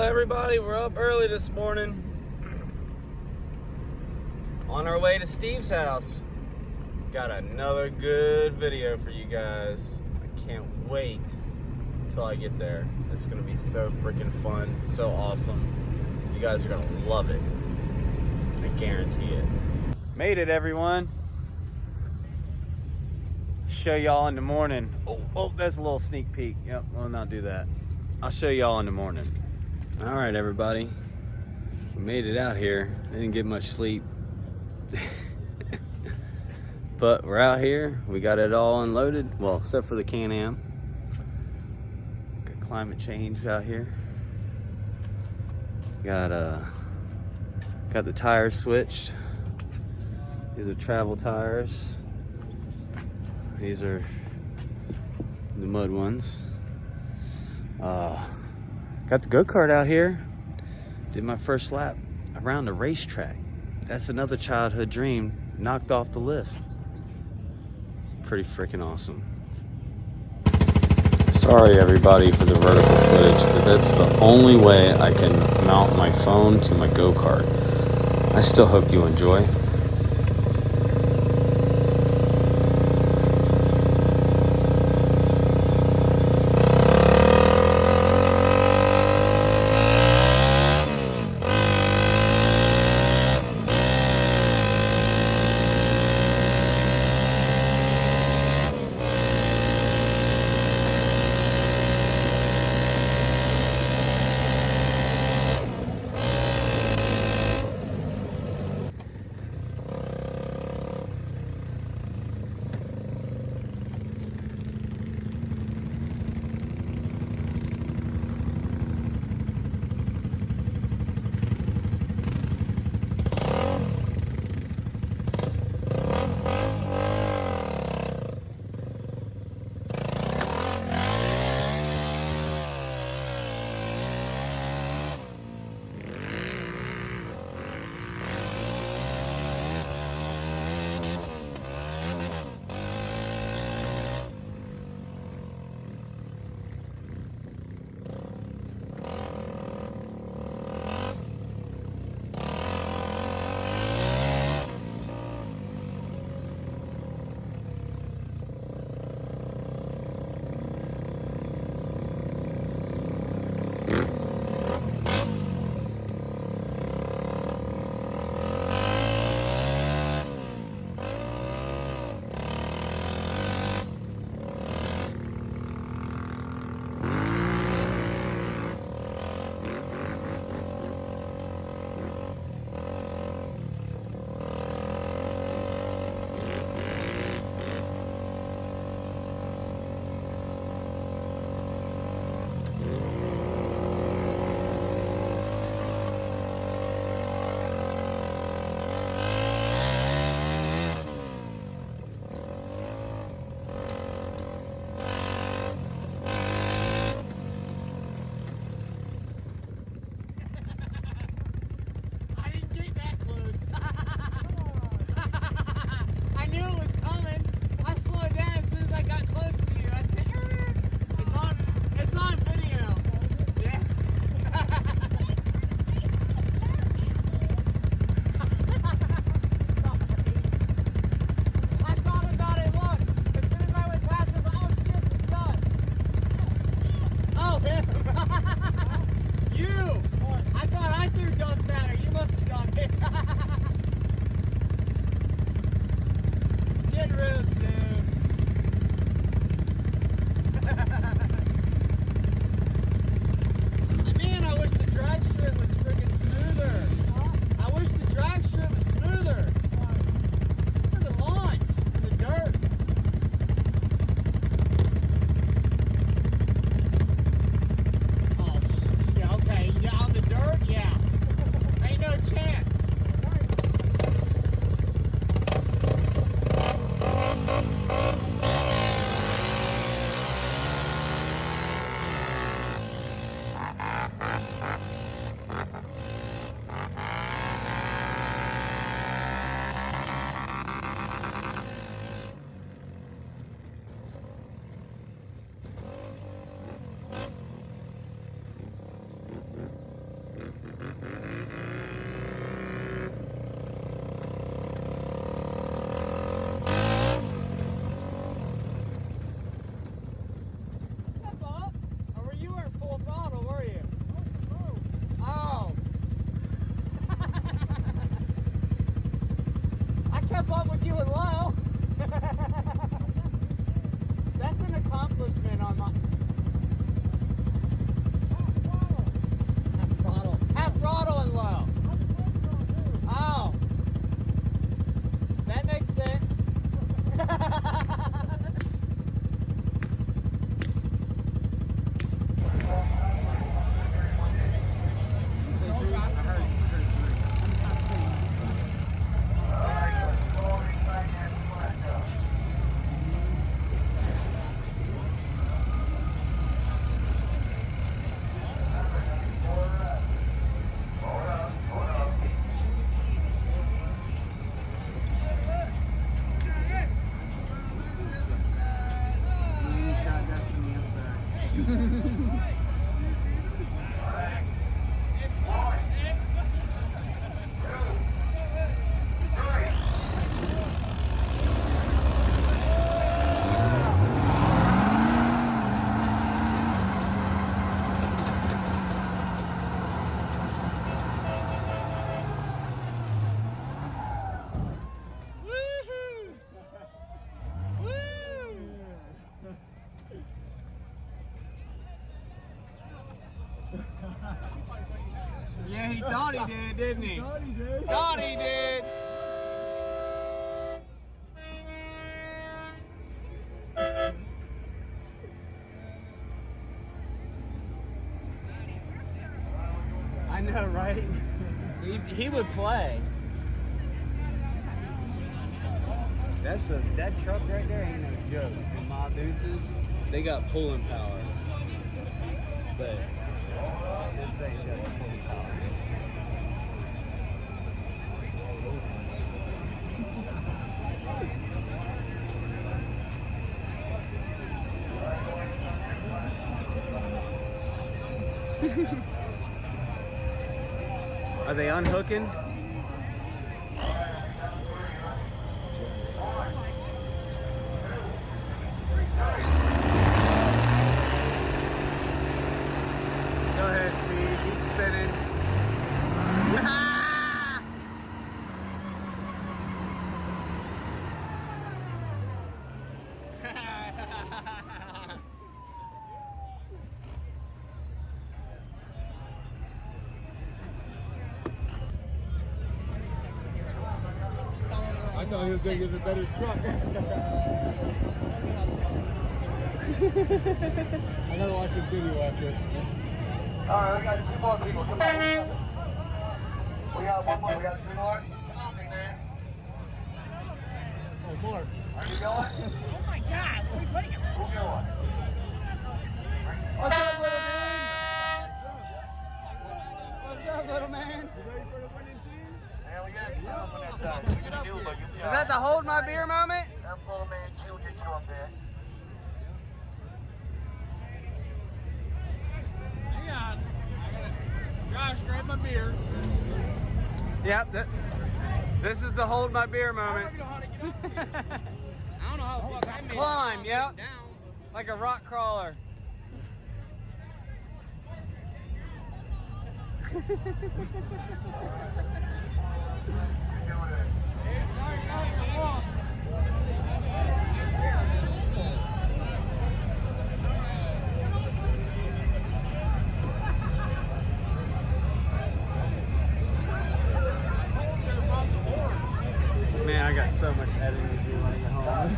Well, everybody, we're up early this morning. On our way to Steve's house. Got another good video for you guys. I can't wait till I get there. It's gonna be so freaking fun, so awesome. You guys are gonna love it. I guarantee it. Made it, everyone. Show y'all in the morning. Oh, that's a little sneak peek. Yep, we'll not do that. I'll show y'all in the morning. All right, everybody. We made it out here. I didn't get much sleep. But we're out here. We got it all unloaded. Well, except for the Can-Am. Got climate change out here. Got the tires switched. These are travel tires. These are the mud ones. Got the go-kart out here. Did my first lap around the racetrack. That's another childhood dream knocked off the list. Pretty freaking awesome. Sorry everybody for the vertical footage, but that's the only way I can mount my phone to my go-kart. I still hope you enjoy. Yeah, he thought he did, didn't he? Thought he did. Thought he did. I know, right? He would play. That truck right there ain't no joke. And my deuces, they got pulling power. But this thing does pulling power. Are they unhooking? Go ahead, Steve. He's spinning. I thought he was going to get a better truck. I gotta watch the video after. Alright, we got 2 more people. Come on. We got 1 more. We got 2 more. Hey, man. Oh, more. Are you going? Oh my God! What are you putting him? Who going? What's up, little man? What's up, little man? You ready for the winning team? Hell yeah, get up on that side. What you gonna do, but you Is that the hold my beer moment? That full man Q get you up there. Hang on. I gotta Josh, grab my beer. Yep. This is the hold my beer I don't moment. even know how to get up here. I don't know how the fuck I made Climb, it yep. down. Like a rock crawler. Man, I got so much editing to do when I get home.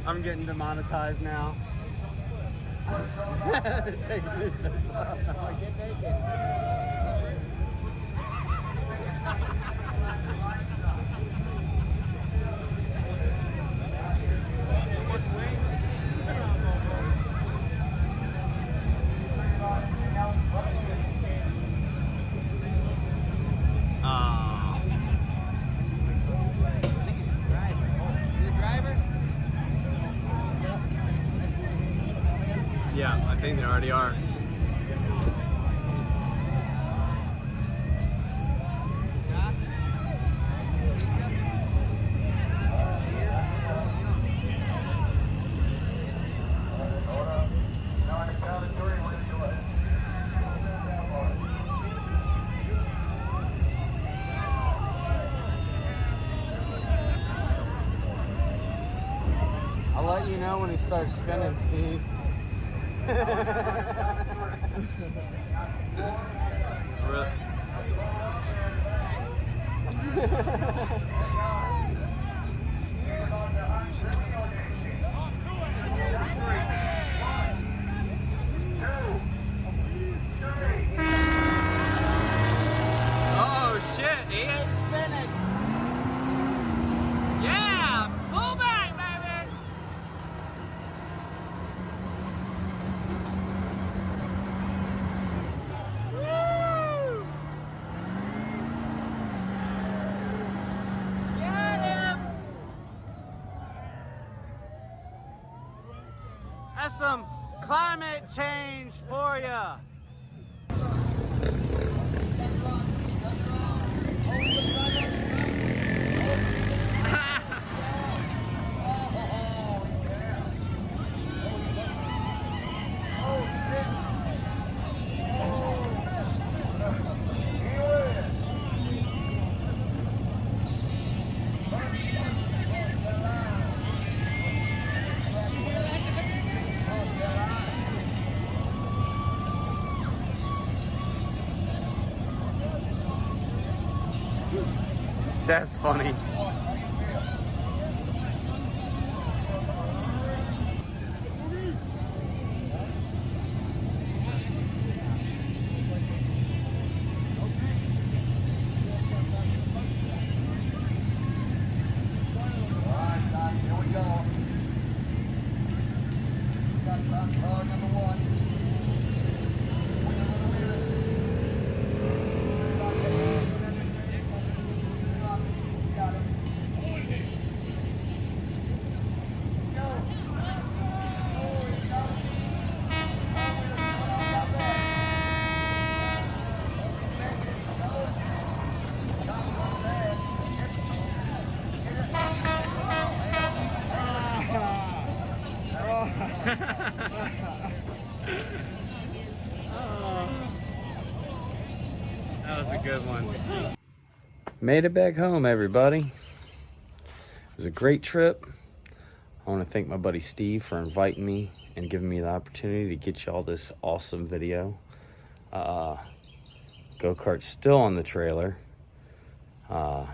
I'm getting demonetized now. Take your shirts off. I'm like, get naked. Yeah, I think they already are. I'll let you know when he starts spinning, Steve. Really? Oh shit, he is spinning. Yeah, pull back, baby. That's some climate change for ya. That's funny. That was a good one. Made it back home, everybody. It was a great trip. I want to thank my buddy Steve for inviting me and giving me the opportunity to get y'all this awesome video. Go-kart's still on the trailer. I'm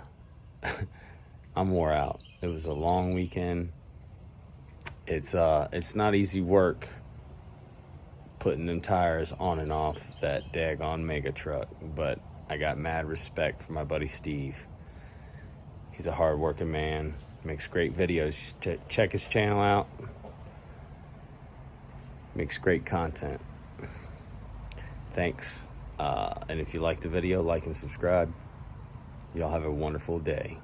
wore out. It was a long weekend. It's not easy work putting them tires on and off that daggone mega truck, but I got mad respect for my buddy Steve. He's a hard-working man, makes great videos. Check his channel out. Makes great content. Thanks. And if you like the video, like and subscribe. Y'all have a wonderful day.